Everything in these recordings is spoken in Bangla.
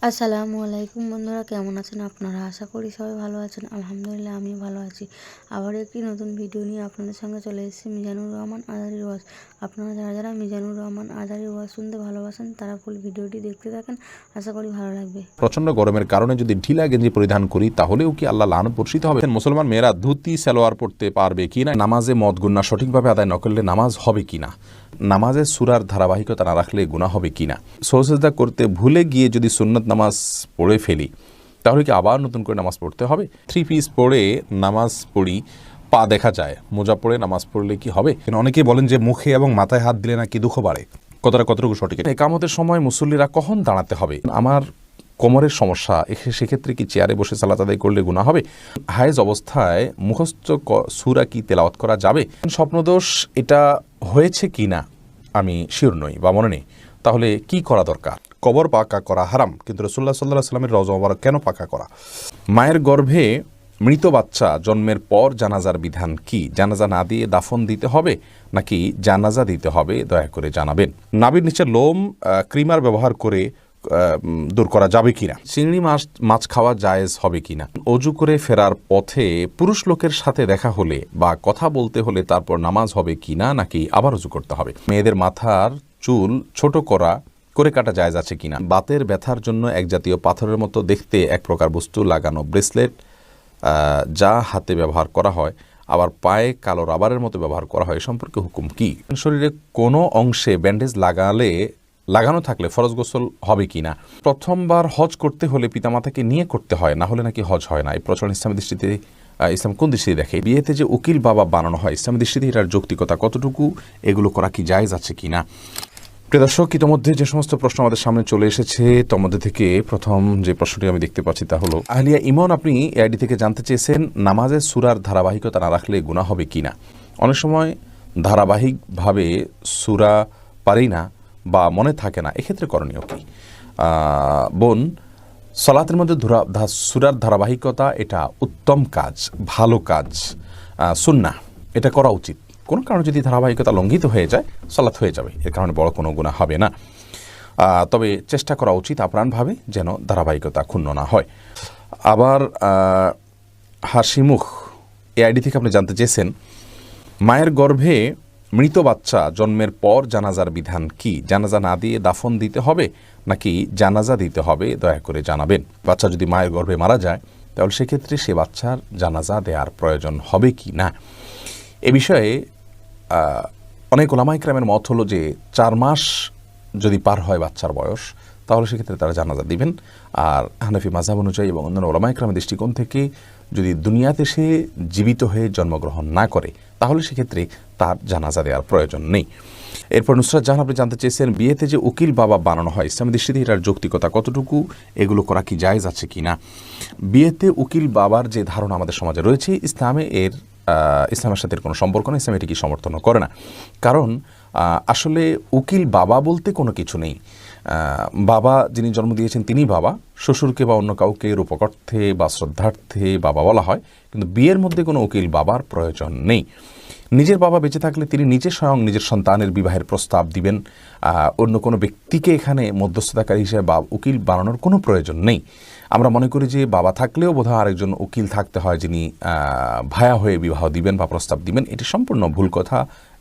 আসসালামু আলাইকুম বন্ধুরা, কেমন আছেন আপনারা? আশা করি সবাই ভালো আছেন। আলহামদুলিল্লাহ আমিও ভালো আছি। আবার একটি নতুন ভিডিও নিয়ে আপনাদের সঙ্গে চলে এসেছি মিজানুর রহমান আজারির ওয়াজ। আপনারা যারা মিজানুর রহমান আজারির ওয়াজ শুনতে ভালোবাসেন তারা ফুল ভিডিওটি দেখতে থাকেন, আশা করি ভালো লাগবে। প্রচন্ড গরমের কারণে যদি ঢিলা গেঞ্জি পরিধান করি তাহলেও কি আল্লাহ লানত বর্ষিত হবে? মুসলমান মেয়েরা ধুতি সালোয়ার পড়তে পারবে কিনা, নামাজে মদ গুন্না সঠিকভাবে আদায় না করলে নামাজ হবে কিনা, নামাজে সুরার ধারাবাহিকতা না রাখলে গুনাহ হবে কিনা, সজদা করতে ভুলে গিয়ে যদি সুন্নত নামাজ পড়ে ফেলি তাহলে কি আবার নতুন করে নামাজ পড়তে হবে? 3 পিস পরে নামাজ পড়ি, পা দেখা যায়, মোজা পড়ে নামাজ পড়লে কি হবে? অনেকেই বলেন যে মুখে এবং মাথায় হাত দিলে নাকি দুঃখ বাড়ে। কতটুকু সঠিক? একামতের সময় মুসল্লিরা কখন দাঁড়াতে হবে? আমার কোমরের সমস্যা, সেক্ষেত্রে কি চেয়ারে বসে সালাত আদায় করলে গুনাহ হবে? হায়েজ অবস্থায় মুখস্থ সূরা কি তেলাওয়াত করা যাবে? স্বপ্নদোষ এটা হয়েছে কি না আমি শিওর নই বা মনে নেই, তাহলে কি করা দরকার? কবর পাকা করা হারাম, কিন্তু রাসূলুল্লাহ সাল্লাল্লাহু আলাইহি ওয়াসাল্লামের রওজা মোবারক কেন পাকা করা? মায়ের গর্ভে মৃত বাচ্চা জন্মের পর জানাজার বিধান কি? জানাজা না দিয়ে দাফন দিতে হবে নাকি জানাজা দিতে হবে? দয়া করে জানাবেন। নাভির নিচে লোম ক্রিমার ব্যবহার করে দূর করা যাবে কিনা? চিংড়ি মাছ খাওয়া জায়েজ হবে কিনা? অজু করে ফেরার পথে পুরুষ লোকের সাথে দেখা হলে বা কথা বলতে হলে তারপর নামাজ হবে কিনা, নাকি আবার অজু করতে হবে? মেয়েদের মাথার চুল ছোট করে কাটা জায়েজ আছে কিনা? বাতের ব্যথার জন্য এক জাতীয় পাথরের মতো দেখতে এক প্রকার বস্তু লাগানো ব্রেসলেট যা হাতে ব্যবহার করা হয় আবার পায়ে কালো রাবারের মতো ব্যবহার করা হয়, সম্পর্কে হুকুম কি? শরীরে কোনো অংশে ব্যান্ডেজ লাগানো থাকলে ফরজ গোসল হবে কিনা? প্রথমবার হজ করতে হলে পিতামাতাকে নিয়ে করতে হয়, না হলে নাকি হজ হয় না। এই প্রচলন ইসলামের দৃষ্টিতে ইসলাম কোন দৃষ্টিতে দেখে? বিয়েতে যে উকিল বাবা বানানো হয় ইসলামের দৃষ্টিতে এটার যৌক্তিকতা কতটুকু? এগুলো করা কি জায়েজ আছে কিনা? প্রিয় দর্শক, ইতোমধ্যে যে সমস্ত প্রশ্ন আমাদের সামনে চলে এসেছে তার মধ্যে থেকে প্রথম যে প্রশ্নটি আমি দেখতে পাচ্ছি তা হলো, আহলিয়া ইমন আপনি এআইডি থেকে জানতে চেয়েছেন নামাজের সূরার ধারাবাহিকতা না রাখলে গুনাহ হবে কিনা। অনেক সময় ধারাবাহিকভাবে সূরা পারি না বা মনে থাকে না, এক্ষেত্রে করণীয় কি? বোন, সালাতের মধ্যে সূরার ধারাবাহিকতা এটা উত্তম কাজ, ভালো কাজ, সুন্নাহ, এটা করা উচিত। কোনো কারণে যদি ধারাবাহিকতা লঙ্ঘিত হয়ে যায় সালাত হয়ে যাবে, এর কারণে বড় কোনো গুনাহ হবে না। তবে চেষ্টা করা উচিত আপ্রাণভাবে যেন ধারাবাহিকতা ক্ষুণ্ণ না হয়। আবার হাসিমুখ এআইডি থেকে আপনি জানতে চেয়েছেন মায়ের গর্ভে মৃত বাচ্চা জন্মের পর জানাজার বিধান কি? জানাজা না দিয়ে দাফন দিতে হবে নাকি জানাজা দিতে হবে? দয়া করে জানাবেন। বাচ্চা যদি মায়ের গর্ভে মারা যায় তাহলে সেক্ষেত্রে সে বাচ্চার জানাজা দেওয়ার প্রয়োজন হবে কি না? এ বিষয়ে অনেক ওলামা ইকরামের মত হলো যে 4 মাস যদি পার হয় বাচ্চার বয়স তাহলে সেক্ষেত্রে তারা জানাজা দিবেন। আর হানাফি মাযহাব অনুযায়ী এবং অন্যান্য ওলামা ইকরামের দৃষ্টিকোণ থেকে যদি দুনিয়াতে সে জীবিত হয়ে জন্মগ্রহণ না করে তাহলে সেক্ষেত্রে তার জানাজা দেওয়ার প্রয়োজন নেই। এরপর নুসরাত জাহান আপনি জানতে চেয়েছেন বিয়েতে যে উকিল বাবা বানানো হয় ইসলামের দৃষ্টিতে এটার যৌক্তিকতা কতটুকু? এগুলো করা কি জায়েজ আছে কিনা? বিয়েতে উকিল বাবার যে ধারণা আমাদের সমাজে রয়েছে ইসলামের সাথে কোনো সম্পর্ক নেই, ইসলাম এটিকে সমর্থন করে না। কারণ আসলে উকিল বাবা বলতে কোনো কিছু নেই। বাবা যিনি জন্ম দিয়েছেন তিনি বাবা, শ্বশুরকে বা অন্য কাউকে রূপকর্থে বা শ্রদ্ধার্থে বাবা বলা হয়, কিন্তু বিয়ের মধ্যে কোনো উকিল বাবার প্রয়োজন নেই। নিজের বাবা বেঁচে থাকলে তিনি নিজে স্বয়ং নিজের সন্তানের বিবাহের প্রস্তাব দিবেন, অন্য কোনো ব্যক্তিকে এখানে মধ্যস্থতাকারী হিসেবে বা উকিল বানানোর কোনো প্রয়োজন নেই। আমরা মনে করি যে বাবা থাকলেও বোধহয় আরেকজন উকিল থাকতে হয় যিনি ভায়া হয়ে বিবাহ দিবেন বা প্রস্তাব দিবেন। এটি সম্পূর্ণ ভুল কথা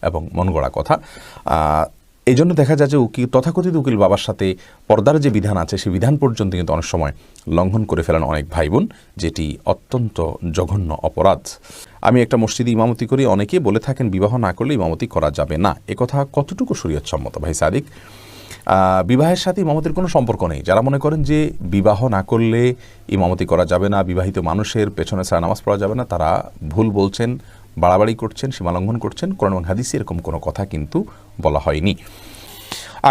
এবং মনগড়া কথা। এই জন্য দেখা যায় যে তথাকথিত উকিল বাবার সাথে পর্দার যে বিধান আছে সেই বিধান পর্যন্ত কিন্তু অনেক সময় লঙ্ঘন করে ফেলেন অনেক ভাই বোন, যেটি অত্যন্ত জঘন্য অপরাধ। আমি একটা মসজিদে ইমামতি করি, অনেকেই বলে থাকেন বিবাহ না করলে ইমামতি করা যাবে না। একথা কতটুকু শরীয়ত সম্মত ভাই সাদিক? বিবাহের সাথে ইমামতির কোনো সম্পর্ক নেই। যারা মনে করেন যে বিবাহ না করলে ইমামতি করা যাবে না, বিবাহিত মানুষের পেছনে ছাড়া নামাজ পড়া যাবে না, তারা ভুল বলছেন, বাড়াবাড়ি করছেন, সীমালঙ্ঘন করছেন। কোরআন এবং হাদিসে এরকম কোনো কথা কিন্তু বলা হয়নি।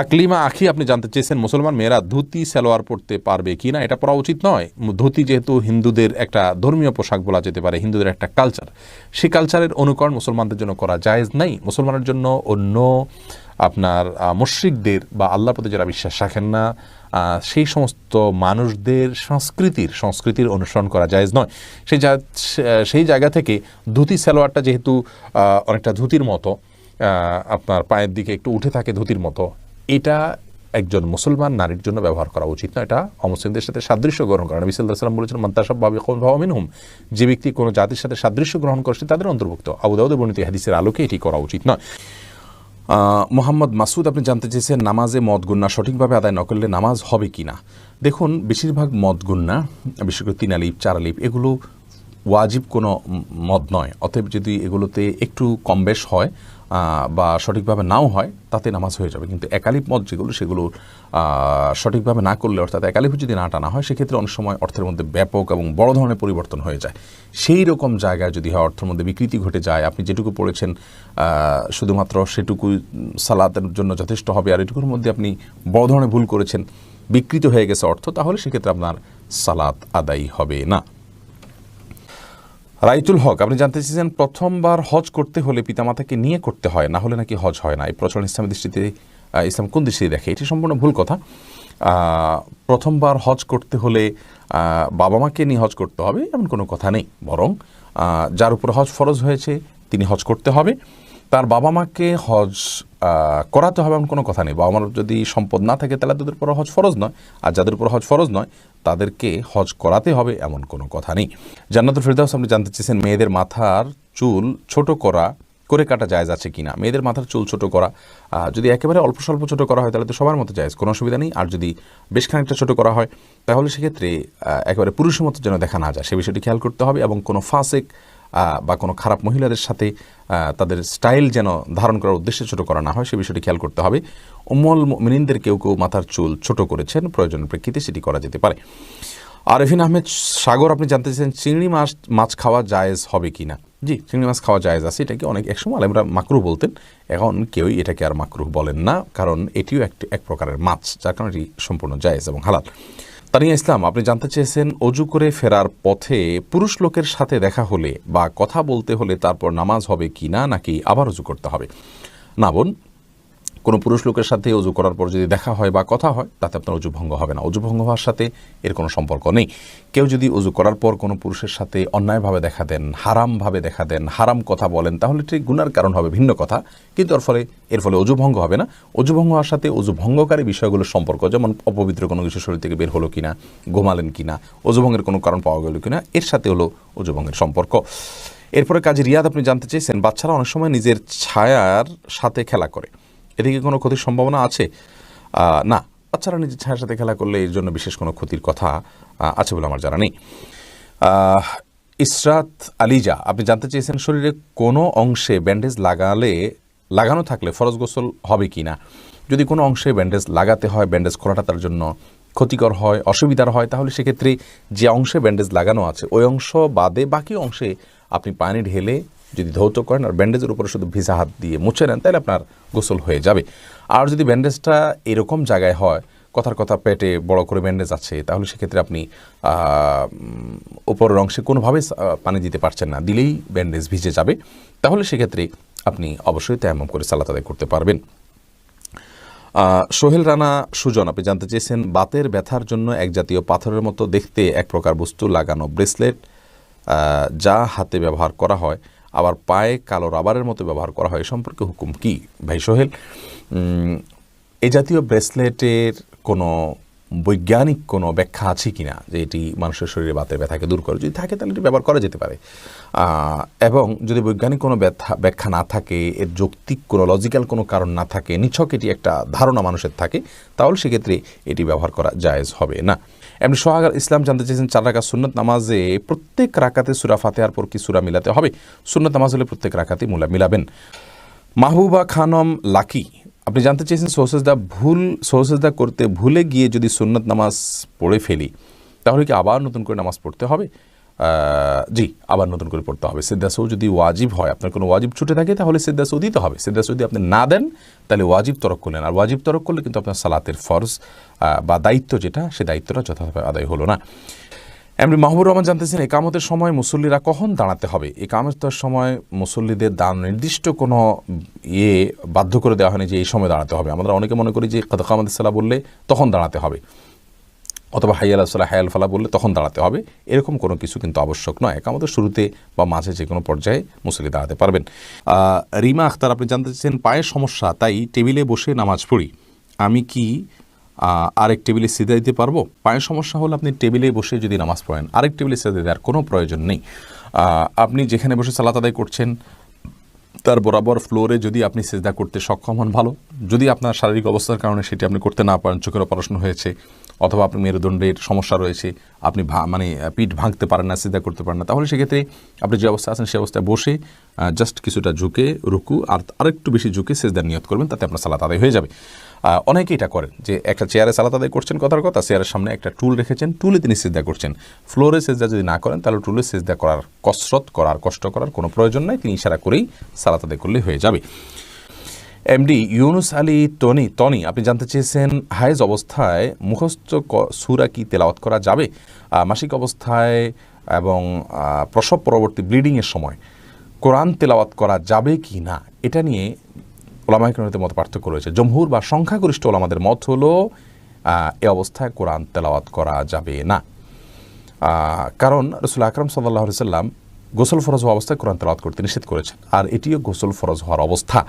আকলিমা আখি আপনি জানতে চেয়েছেন মুসলমান মেয়েরা ধুতি সালোয়ার পড়তে পারবে কি না? এটা পরা উচিত নয়। ধুতি যেহেতু হিন্দুদের একটা ধর্মীয় পোশাক বলা যেতে পারে, হিন্দুদের একটা কালচার, সেই কালচারের অনুকরণ মুসলমানদের জন্য করা জায়েজ নাই। মুসলমানের জন্য অন্য আপনার মুশরিকদের বা আল্লাহর প্রতি যারা বিশ্বাস রাখেন না সেই সমস্ত মানুষদের সংস্কৃতির অনুসরণ করা জায়েজ নয়। সেই জায়গা থেকে ধুতি সালোয়ারটা যেহেতু অনেকটা ধুতির মতো, আপনার পায়ের দিকে একটু উঠে থাকে ধুতির মতো, এটা একজন মুসলমান নারীর জন্য ব্যবহার করা উচিত না। এটা অমুসলিমদের সাথে সাদৃশ্য গ্রহণ করা। নবী সাল্লাল্লাহু আলাইহি ওয়াসাল্লাম বলেছেন, মান তাশাব্বাহা বিকওমিন ফাহুয়া মিনহুম, যে ব্যক্তি কোনো জাতির সাথে সাদৃশ্য গ্রহণ করছে তাদের অন্তর্ভুক্ত। আবু দাউদে বর্ণিত হাদিসের আলোকে এটি করা উচিত নয়। মোহাম্মদ মাসুদ আপনি জানতে চেয়েছেন নামাজে মদ গুন্না সঠিকভাবে আদায় না করলে নামাজ হবে কি না। দেখুন, বেশিরভাগ মদ গুন্না, বিশেষ করে 3 আলিফ 4 আলিফ, এগুলো ওয়াজিব কোনো মদ নয়। অতএব যদি এগুলোতে একটু কম বেশ হয় বা সঠিকভাবে নাও হয় তাতে নামাজ হয়ে যাবে। কিন্তু একালিফ মদ যেগুলো, সেগুলো সঠিকভাবে না করলে, অর্থাৎ একালিফ যদি না টানা হয়, সেক্ষেত্রে অনেক সময় অর্থের মধ্যে ব্যাপক এবং বড় ধরনের পরিবর্তন হয়ে যায়। সেই রকম জায়গায় যদি হয়, অর্থের মধ্যে বিকৃতি ঘটে যায়, আপনি যেটুকু পড়েছেন শুধুমাত্র সেটুকু সালাতের জন্য যথেষ্ট হবে, আর এটুকুর মধ্যে আপনি বড় ধরনের ভুল করেছেন, বিকৃত হয়ে গেছে অর্থ, তাহলে সেক্ষেত্রে আপনার সালাত আদায় হবে না। রাইতুল হক আপনি জানতে চেয়েছেন প্রথমবার হজ করতে হলে পিতামাতাকে নিয়ে করতে হয়, না হলে নাকি হজ হয় না। এই প্রচলন ইসলামের দৃষ্টিতে, ইসলাম কোন দৃষ্টিতে দেখে? এটি সম্পূর্ণ ভুল কথা। প্রথমবার হজ করতে হলে বাবা মাকে নিয়ে হজ করতে হবে এমন কোনো কথা নেই। বরং যার উপর হজ ফরজ হয়েছে তিনি হজ করতে হবে, তার বাবা মাকে হজ করাতে হবে এমন কোনো কথা নেই। বাবা মার যদি সম্পদ না থাকে তাহলে তাদের উপর হজ ফরজ নয়, আর যাদের উপর হজ ফরজ নয় তাদেরকে হজ করাতে হবে এমন কোনো কথা নেই। জান্নাতুল ফেরদাউস আপনি জানতে চেয়েছেন মেয়েদের মাথার চুল ছোট করে কাটা জায়েজ আছে কিনা। মেয়েদের মাথার চুল ছোট করা যদি একেবারে অল্প স্বল্প ছোট করা হয় তাহলে তো সবার মতো জায়েজ, কোনো অসুবিধা নেই। আর যদি বেশ খানিকটা ছোট করা হয় তাহলে সেক্ষেত্রে একেবারে পুরুষের মতো যেন দেখা না যায় সে বিষয়টি খেয়াল করতে হবে, এবং কোনো ফাসেক বা কোনো খারাপ মহিলাদের সাথে তাদের স্টাইল যেন ধারণ করার উদ্দেশ্যে ছোট করা না হয় সে বিষয়টি খেয়াল করতে হবে। উম্মুল মুমিনিনদের কেউ মাথার চুল ছোট করেছেন, প্রয়োজনের প্রেক্ষিতে সেটি করা যেতে পারে। আরেফিন আহমেদ সাগর আপনি জানতে চাইছেন চিংড়ি মাছ খাওয়া জায়েজ হবে কি না। জি, চিংড়ি মাছ খাওয়া জায়েজ আছে। এটাকে একসময় আলেমরা মাকরুহ বলতেন, এখন কেউই এটাকে আর মাকরুহ বলেন না, কারণ এটিও এক প্রকারের মাছ, যার কারণে এটি সম্পূর্ণ জায়েজ এবং হালাল। তানিয়া ইসলাম আপনি জানতে চেয়েছেন অজু করে ফেরার পথে পুরুষ লোকের সাথে দেখা হলে বা কথা বলতে হলে তারপর নামাজ হবে কি না, নাকি আবার অজু করতে হবে। না বোন, কোনো পুরুষ লোকের সাথে অজু করার পর যদি দেখা হয় বা কথা হয় তাতে আপনার অজু ভঙ্গ হবে না। অজু ভঙ্গ হওয়ার সাথে এর কোনো সম্পর্ক নেই। কেউ যদি অজু করার পর কোনো পুরুষের সাথে অন্যায়ভাবে দেখা দেন, হারামভাবে দেখা দেন, হারাম কথা বলেন, তাহলে ঠিক গুনার কারণ হবে, ভিন্ন কথা, কিন্তু এর ফলে অজু ভঙ্গ হবে না। অজু ভঙ্গ হওয়ার সাথে অজু ভঙ্গকারী বিষয়গুলোর সম্পর্ক, যেমন অপবিত্র কোনো কিছু শরীর থেকে বের হলো কিনা, ঘুমালেন কিনা, অজু ভঙ্গের কোনো কারণ পাওয়া গেল কিনা, এর সাথে হলো অজু ভঙ্গের সম্পর্ক। এরপরে কাজী রিয়াদ আপনি জানতে চেয়েছেন বাচ্চারা অনেক সময় নিজের ছায়ার সাথে খেলা করে, এদিকে কোনো ক্ষতির সম্ভাবনা আছে? না, বাচ্চারা নিজের ছায়ার সাথে খেলা করলে এর জন্য বিশেষ কোনো ক্ষতির কথা আছে বলে আমার জানা নেই। ইসরাত আলিজা আপনি জানতে চেয়েছেন শরীরে কোনো অংশে ব্যান্ডেজ লাগানো থাকলে ফরজ গোসল হবে কি না। যদি কোনো অংশে ব্যান্ডেজ লাগাতে হয়, ব্যান্ডেজ করাটা তার জন্য ক্ষতিকর হয়, অসুবিধার হয়, তাহলে সেক্ষেত্রে যে অংশে ব্যান্ডেজ লাগানো আছে ওই অংশ বাদে বাকি অংশে আপনি পানি ঢেলে যদি ধৌত করেন আর ব্যান্ডেজের উপরে শুধু ভিজা হাত দিয়ে মুছে নেন তাহলে আপনার গোসল হয়ে যাবে। আর যদি ব্যান্ডেজটা এরকম জায়গায় হয়, কথার কথা পেটে বড় করে ব্যান্ডেজ আছে, তাহলে সেক্ষেত্রে আপনি উপরের অংশে কোনোভাবে পানি দিতে পারছেন না, দিলেই ব্যান্ডেজ ভিজে যাবে, তাহলে সেক্ষেত্রে আপনি অবশ্যই তায়াম্মুম করে সালাত আদায় করতে পারবেন। সোহেল রানা সুজন আপনি জানতে চেয়েছেন বাতের ব্যথার জন্য এক জাতীয় পাথরের মতো দেখতে এক প্রকার বস্তু লাগানো ব্রেসলেট যা হাতে ব্যবহার করা হয় আবার পায়ে কালো রাবারের মতো ব্যবহার করা হয়, সম্পর্কে হুকুম কি? ভাই সোহেল, এই জাতীয় ব্রেসলেটের কোনো বৈজ্ঞানিক কোনো ব্যাখ্যা আছে কি না যে এটি মানুষের শরীরে বাতের ব্যথাকে দূর করে? যদি থাকে তাহলে এটি ব্যবহার করা যেতে পারে, এবং যদি বৈজ্ঞানিক কোনো ব্যাখ্যা না থাকে, এর যৌক্তিক কোনো লজিক্যাল কোনো কারণ না থাকে, নিছক এটি একটা ধারণা মানুষের থাকে, তাহলে সেক্ষেত্রে এটি ব্যবহার করা জায়েজ হবে না। এমনি সোহাগ ইসলাম জানতে চেয়েছেন 4 রাকাত সুন্নত নামাজে প্রত্যেক রাকাতে সূরা ফাতিহার পর কি সূরা মিলাতে হবে? সুন্নত নামাজ হলে প্রত্যেক রাকাতে মিলাবেন। মাহবুবা খানম লাকি আপনি জানতে চেয়েছেন সহসেজদা করতে ভুলে গিয়ে যদি সুন্নত নামাজ পড়ে ফেলি তাহলে কি আবার নতুন করে নামাজ পড়তে হবে? জি, আবার নতুন করে পড়তে হবে। সিজদা সহু যদি ওয়াজিব হয়, আপনার কোনো ওয়াজিব ছুটে থাকে তাহলে সিজদা সহু দিতে হবে। সিজদা সহু যদি আপনি না দেন তাহলে ওয়াজিব তরক করলেন, আর ওয়াজিব তরক করলে কিন্তু আপনার সালাতের ফরজ বা দায়িত্ব যেটা, সে দায়িত্বটা যথাযথভাবে আদায় হলো না। এমনি মাহবুর রহমান জানতেছেন একামতের সময় মুসল্লিরা কখন দাঁড়াতে হবে? একামতের সময় মুসল্লিদের নির্দিষ্ট কোনো বাধ্য করে দেওয়া হয়নি যে এই সময় দাঁড়াতে হবে। আমরা অনেকে মনে করি যে কামাতের সালাহ বললে তখন দাঁড়াতে হবে, অথবা হাইয়া আলাস সালাহ হায়াল ফালা বললে তখন দাঁড়াতে হবে, এরকম কোনো কিছু কিন্তু আবশ্যক নয়। একামতের শুরুতে বা মাঝে যে কোনো পর্যায়ে মুসল্লি দাঁড়াতে পারবেন। রিমা আখতার আপনি জানতে চাচ্ছেন পায়ের সমস্যা, তাই টেবিলে বসে নামাজ পড়ি, আমি কি আরেক টেবিলে সিজদা দিতে পারবো? পায়ের সমস্যা হলে আপনি টেবিলে বসে যদি নামাজ পড়েন, আরেক টেবিলে সিজদা দেওয়ার কোনো প্রয়োজন নেই। আপনি যেখানে বসে সালাত আদায় করছেন তার বরাবর ফ্লোরে যদি আপনি সিজদা করতে সক্ষম হন ভালো। যদি আপনার শারীরিক অবস্থার কারণে সেটি আপনি করতে না পারেন, চোখের অপারেশন হয়েছে অথবা আপনি মেরুদণ্ডের সমস্যা রয়েছে, আপনি মানে পিঠ ভাঙতে পারেন না, সিজদা করতে পারেন না, তাহলে সেক্ষেত্রে আপনি যে অবস্থা আছেন সেই অবস্থায় বসে জাস্ট কিছুটা ঝুঁকে রুকু আর আরেকটু বেশি ঝুঁকে সিজদার নিয়ত করবেন, তাতে আপনার সালাত আদায় হয়ে যাবে। অনেকে এটা করেন যে একটা চেয়ারে সালাত আদায় করছেন, কথার কথা চেয়ারের সামনে একটা টুল রেখেছেন, টুলে তিনি সিজদা করছেন। ফ্লোরে সিজদা যদি না করেন তাহলে টুলে সিজদা করার কষ্ট করার কোনো প্রয়োজন নাই, তিনি ইশারা করেই সালাত আদায় করলে হয়ে যাবে। এমডি ইউনুস আলী টনি আপনি জানতে চেয়েছেন হায়েজ অবস্থায় মুখস্থ সূরা কি তেলাওয়াত করা যাবে? মাসিক অবস্থায় এবং প্রসব পরবর্তী ব্লিডিংয়ের সময় কোরআন তেলাওয়াত করা যাবে কি না, এটা নিয়ে ওলামায়ে কেরামের মত পার্থক্য রয়েছে। জমহুর বা সংখ্যাগরিষ্ঠ ওলামাদের মত হলো এ অবস্থায় কোরআন তেলাওয়াত করা যাবে না। কারণ রাসূল আকরাম সাল্লাল্লাহু আলাইহি সাল্লাম গোসল ফরজ হওয়া অবস্থায় কোরআন তেলাওয়াত করতে নিষেধ করেছেন, আর এটিও গোসল ফরজ হওয়ার অবস্থা,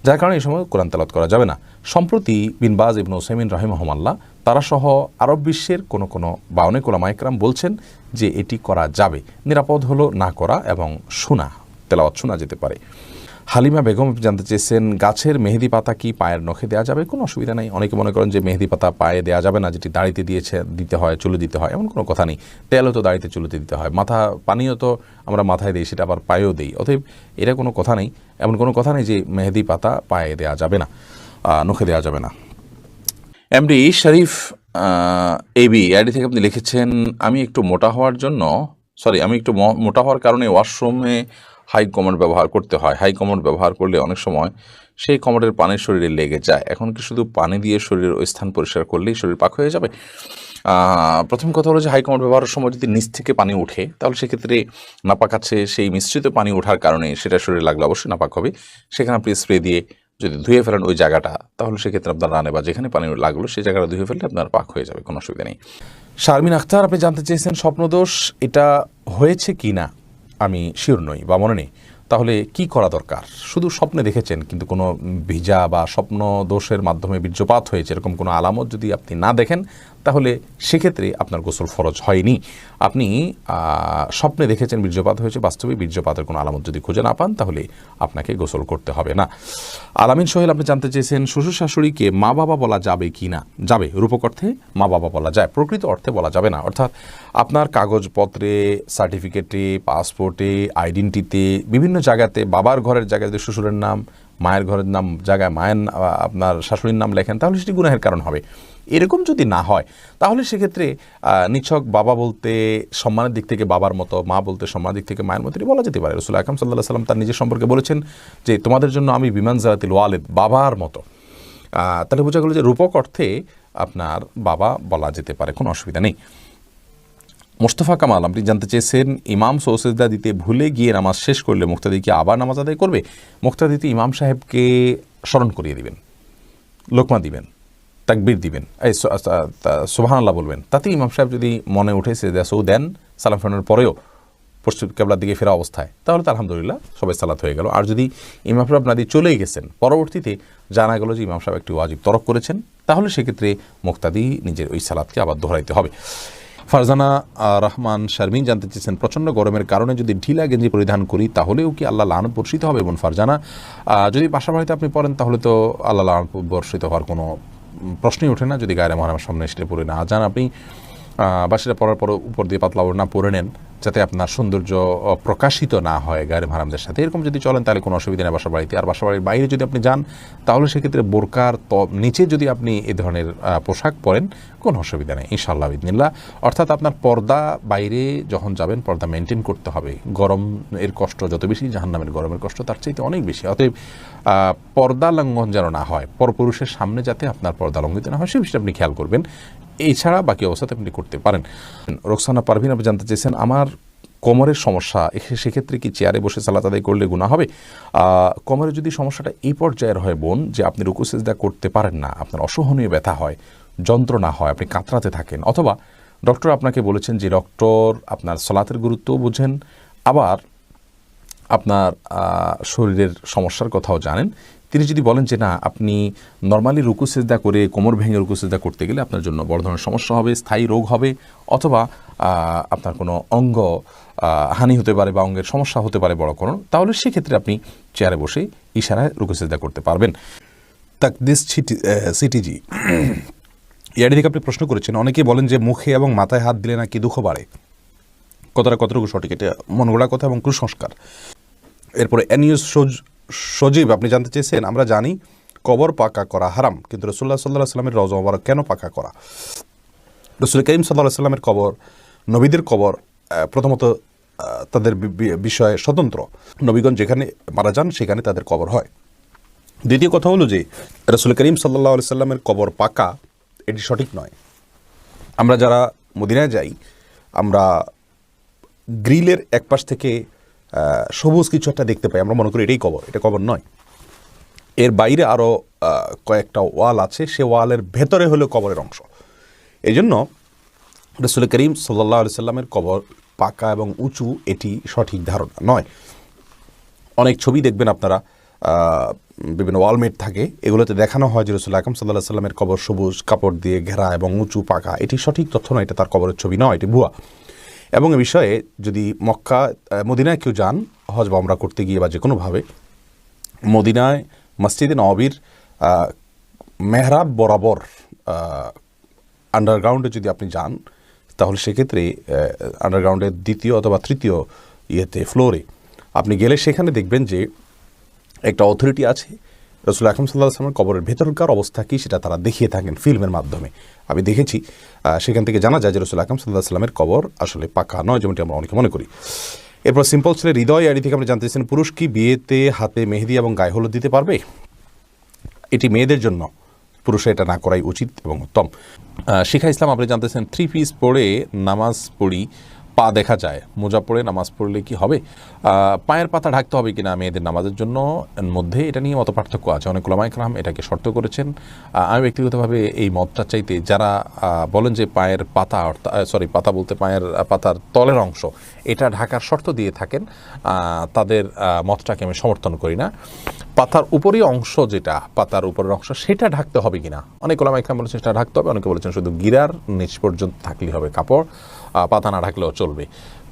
যার কারণে এই সময় কোরআন তেলাওয়াত করা যাবে না। সম্প্রতি বিন বাজ ইবনে উসাইমিন রাহিমাহুল্লাহ তারা সহ আরব বিশ্বের কোনো বা অনেক ওলামায়ে কেরাম বলছেন যে এটি করা যাবে। নিরাপদ হলো না করা এবং তেলাওয়াত শোনা যেতে পারে। হালিমা বেগম জানতে চেয়েছেন গাছের মেহেদি পাতা কি পায়ের নখে দেওয়া যাবে? কোনো অসুবিধা নেই। অনেকে মনে করেন যে মেহেদি পাতা পায়ে দেওয়া যাবে না, যেটি দাড়িতে দিতে হয়, চুলে দিতে হয়, এমন কোনো কথা নেই। তেলও তো দাড়িতে চুলেতে দিতে হয়, পানিও তো আমরা মাথায় দিই, সেটা আবার পায়েও দিই। অতএব এটা কোনো কথা নেই, এমন কোনো কথা নেই যে মেহেদি পাতা পায়ে দেওয়া যাবে না, নখে দেওয়া যাবে না। এমডি শরীফ এবি আইডি থেকে আপনি লিখেছেন আমি একটু মোটা হওয়ার কারণে ওয়াশরুমে হাই কমোড ব্যবহার করতে হয়। হাই কমোড ব্যবহার করলে অনেক সময় সেই কমোডের পানি শরীরে লেগে যায়। এখন কি শুধু পানি দিয়ে শরীরের ওই স্থান পরিষ্কার করলেই শরীর পাক হয়ে যাবে? প্রথম কথা হলো যে হাই কমোড ব্যবহারের সময় যদি নিচ থেকে পানি ওঠে তাহলে সেক্ষেত্রে নাপাক আছে, সেই মিশ্রিত পানি ওঠার কারণে সেটা শরীরে লাগলে অবশ্যই নাপাক হবে। সেখানে আপনি স্প্রে দিয়ে যদি ধুয়ে ফেলেন ওই জায়গাটা, তাহলে সেক্ষেত্রে আপনার রানে বা যেখানে পানি লাগলো সেই জায়গাটা ধুয়ে ফেললে আপনার পাক হয়ে যাবে, কোনো অসুবিধা নেই। শারমিন আখতার আপনি জানতে চেয়েছেন স্বপ্নদোষ এটা হয়েছে কি না আমি শিওর নই বা মনে নেই, তাহলে কি করা দরকার? শুধু স্বপ্নে দেখেছেন কিন্তু কোনো ভিজা বা স্বপ্ন দোষের মাধ্যমে বীর্যপাত হয়েছে এরকম কোনো আলামত যদি আপনি না দেখেন তাহলে সেক্ষেত্রে আপনার গোসল ফরজ হয়নি। আপনি স্বপ্নে দেখেছেন বীর্যপাত হয়েছে, বাস্তবে বীর্যপাতের কোনো আলামত যদি খুঁজে না পান তাহলে আপনাকে গোসল করতে হবে না। আলামিন সোহেল আপনি জানতে চেয়েছেন শ্বশুর শাশুড়িকে মা বাবা বলা যাবে কি না? যাবে, রূপক অর্থে মা বাবা বলা যায়, প্রকৃত অর্থে বলা যাবে না। অর্থাৎ আপনার কাগজপত্রে, সার্টিফিকেটে, পাসপোর্টে, আইডেন্টিতে, বিভিন্ন জায়গাতে বাবার ঘরের জায়গায় যদি শ্বশুরের নাম, মায়ের ঘরের নাম জায়গায় আপনার শাশুড়ির নাম লেখেন তাহলে সেটি গুনাহের কারণ হবে। এরকম যদি না হয় তাহলে সেক্ষেত্রে নিছক বাবা বলতে সম্মানের দিক থেকে বাবার মতো, মা বলতে সম্মানের দিক থেকে মায়ের মতো বলা যেতে পারে। রাসূল আকরাম সাল্লাল্লাহু আলাইহি সাল্লাম তার নিজের সম্পর্কে বলেছেন যে তোমাদের জন্য আমি বিমানজারাতিল ওয়ালিদ, বাবার মতো। তাহলে বোঝা গেল যে রূপক অর্থে আপনার বাবা বলা যেতে পারে, কোনো অসুবিধা নেই। মোস্তফা কামাল আপনি জানতে চেয়েছেন ইমাম সৌসেজদা দিতে ভুলে গিয়ে নামাজ শেষ করলে মুক্তাদি কি আবার নামাজ আদায় করবে? মুক্তাদিতে ইমাম সাহেবকে স্মরণ করিয়ে দিবেন, লোকমা দিবেন, তাকবীর দিবেন, সুবহানাল্লাহ বলবেন। তাতে ইমাম সাহেব যদি মনে উঠে সেজদা সৌ দেন সালাম ফেরানোর পরেও পশ্চিম কিবলার দিকে ফেরা অবস্থায়, তাহলে তো আলহামদুলিল্লাহ সবাই সালাত হয়ে গেল। আর যদি ইমাম সাহেব আপনাদের চলেই গেছেন, পরবর্তীতে জানা গেল যে ইমাম সাহেব একটি ওয়াজিব তরক করেছেন, তাহলে সেক্ষেত্রে মুক্তাদি নিজের ওই সালাতকে আবার দোহরাইতে হবে। ফারজানা রহমান শারমিন জানতে চেয়েছেন প্রচণ্ড গরমের কারণে যদি ঢিলা গেঞ্জি পরিধান করি তাহলেও কি আল্লাহ লানত বর্ষিত হবে? এবং ফারজানা যদি বাসা বাড়িতে আপনি পড়েন তাহলে তো আল্লাহ লানত বর্ষিত হওয়ার কোনো প্রশ্নই ওঠে না। যদি গায়ে মহারামের সামনে এসে পড়ে না যান, আপনি বাসিটা পরার পর উপর দিয়ে পাতলা ওড়না পরে নেন যাতে আপনার সৌন্দর্য প্রকাশিত না হয় গায়ের মাহারামদের সাথে, এরকম যদি চলেন তাহলে কোনো অসুবিধা নেই বাসা বাড়িতে। আর বাসা বাড়ির বাইরে যদি আপনি যান তাহলে সেক্ষেত্রে বোরকার নিচে যদি আপনি এ ধরনের পোশাক পরেন কোনো অসুবিধা নেই ইনশাআল্লাহ বিদিনিল্লাহ। অর্থাৎ আপনার পর্দা বাইরে যখন যাবেন পর্দা মেনটেন করতে হবে। গরমের কষ্ট যত বেশি, জাহান্নামের গরমের কষ্ট তার চাইতে অনেক বেশি। অতএব পর্দা লঙ্ঘন যেন না হয়, পরপুরুষের সামনে যাতে আপনার পর্দা লঙ্ঘিত না হয় সে বিষয়টা আপনি খেয়াল করবেন। এছাড়া বাকি অবস্থাতে আপনি করতে পারেন। রোকসানা পারভিন আপনি জানতে চেয়েছেন আমার কোমরের সমস্যা, সেক্ষেত্রে কি চেয়ারে বসে সালাত আদায় করলে গুনাহ হবে? কোমরে যদি সমস্যাটা এই পর্যায়ের হয় বোন যে আপনি রুকু সিজদা করতে পারেন না, আপনার অসহনীয় ব্যথা হয়, যন্ত্রণা হয়, আপনি কাতরাতে থাকেন, অথবা ডক্টর আপনাকে বলেছেন যে ডক্টর আপনার সালাতের গুরুত্বও বুঝেন আবার আপনার শরীরের সমস্যার কথাও জানেন, তিনি যদি বলেন যে না, আপনি নর্মালি রুকু সিজদা করে কোমর ভেঙে রুকু সিজদা করতে গেলে আপনার জন্য বড় ধরনের সমস্যা হবে, স্থায়ী রোগ হবে, অথবা আপনার কোনো অঙ্গ হানি হতে পারে বা অঙ্গের সমস্যা হতে পারে বড় কোনো, তাহলে সেক্ষেত্রে আপনি চেয়ারে বসে ইশারায় রুকু সিজদা করতে পারবেন। তাকদিস সিটিজি ইয়ার দিকে আপনি প্রশ্ন করেছেন, অনেকেই বলেন যে মুখে এবং মাথায় হাত দিলে নাকি দুঃখ বাড়ে, কতটুকু সঠিক? এটা মন গড়া কথা এবং কুসংস্কার। এরপরে এনিউস সজীব আপনি জানতে চেয়েছেন, আমরা জানি কবর পাকা করা হারাম, কিন্তু রাসূলুল্লাহ সাল্লাল্লাহু আলাইহি ওয়াসাল্লামের রওজা মোবারক কেন পাকা করা? রাসূল করিম সাল্লাল্লাহু আলাইহি ওয়াসাল্লামের কবর, নবীদের কবর প্রথমত তাদের বিষয়ে স্বতন্ত্র। নবীগণ যেখানে মারা যান সেখানে তাদের কবর হয়। দ্বিতীয় কথা হলো যে রাসূল করিম সাল্লাল্লাহু আলাইহি ওয়াসাল্লামের কবর পাকা, এটি সঠিক নয়। আমরা যারা মদিনায় যাই, আমরা গ্রিলের একপাশ থেকে সবুজ কিছু একটা দেখতে পাই, আমরা মনে করি এটাই কবর, এটা কবর নয়। এর বাইরে আরও কয়েকটা ওয়াল আছে, সে ওয়ালের ভেতরে হলো কবরের অংশ। এই জন্য রাসূল করিম সাল্লাল্লাহু আলাইহি সাল্লামের কবর পাকা এবং উঁচু, এটি সঠিক ধারণা নয়। অনেক ছবি দেখবেন আপনারা, বিভিন্ন ওয়ালমেট থাকে, এগুলোতে দেখানো হয় যে রাসূল আকরাম সাল্লাল্লাহু আলাইহি সাল্লামের কবর সবুজ কাপড় দিয়ে ঘেরা এবং উঁচু পাকা। এটি সঠিক তথ্য নয়, এটা তার কবরের ছবি নয়, এটি ভুয়া। এবং এ বিষয়ে যদি মক্কা মদিনায় কেউ যান হজ বা উমরা করতে গিয়ে বা যে কোনোভাবে, মদিনায় মসজিদে নববীর মেহরাব বরাবর আন্ডারগ্রাউন্ডে যদি আপনি যান, তাহলে সেক্ষেত্রে আন্ডারগ্রাউন্ডের দ্বিতীয় অথবা তৃতীয় ফ্লোরে আপনি গেলে সেখানে দেখবেন যে একটা অথরিটি আছে, রাসূল আকরাম সাল্লাল্লাহু আলাইহি ওয়াসাল্লামের কবরের ভেতরকার অবস্থা কী সেটা তারা দেখিয়ে থাকেন ফিল্মের মাধ্যমে। আমি দেখেছি, সেখান থেকে জানা যায় যে রাসূল আকরাম সাল্লাল্লাহু আলাইহি ওয়াসাল্লামের কবর আসলে পাকা নয়, যেমনটি আমরা অনেকে মনে করি। এরপর সিম্পল ছেলে হৃদয় আইডি থেকে আপনি জানতে চাইছেন, পুরুষ কি বিয়েতে হাতে মেহেদি এবং গায়ে হলুদ দিতে পারবে? এটি মেয়েদের জন্য, পুরুষে এটা না করাই উচিত এবং উত্তম। শিখা ইসলাম আপনি জানতেছেন, 3 পিস পরে নামাজ পড়ি, পা দেখা যায়, মোজা পরে নামাজ পড়লে কি হবে? পায়ের পাতা ঢাকতে হবে কিনা মেয়েদের নামাজের জন্য মধ্যে, এটা নিয়ে মত পার্থক্য আছে। অনেক উলামায়ে কেরাম এটাকে শর্ত করেছেন। আমি ব্যক্তিগতভাবে এই মতটা চাইতে, যারা বলেন যে পায়ের পাতা, পাতা বলতে পায়ের পাতার তলের অংশ এটা ঢাকার শর্ত দিয়ে থাকেন, তাদের মতটাকে আমি সমর্থন করি না। পাতার উপরের অংশ, যেটা পাতার উপরের অংশ, সেটা ঢাকতে হবে কিনা, অনেক উলামায়ে কেরাম বলেছেন সেটা ঢাকতে হবে, অনেকে বলেছেন শুধু গিরার নিচ পর্যন্ত থাকলেই হবে কাপড়, পাতা না ঢাকলেও চলবে।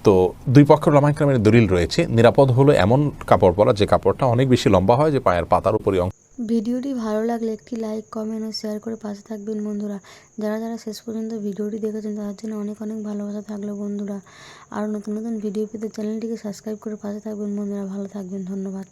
তো দুই পক্ষের উলামায়ে কেরামের দলিল রয়েছে। নিরাপদ হলো এমন কাপড় পরা যে কাপড়টা অনেক বেশি লম্বা হয়, যে পায়ের পাতার উপরের অংশ। ভিডিওটি ভালো লাগলে একটি লাইক, কমেন্ট ও শেয়ার করে পাশে থাকবেন বন্ধুরা। যারা শেষ পর্যন্ত ভিডিওটি দেখেছেন তাদের জন্য অনেক ভালোবাসা থাকলো বন্ধুরা। আরও নতুন ভিডিও পেতে চ্যানেলটিকে সাবস্ক্রাইব করে পাশে থাকবেন বন্ধুরা। ভালো থাকবেন, ধন্যবাদ।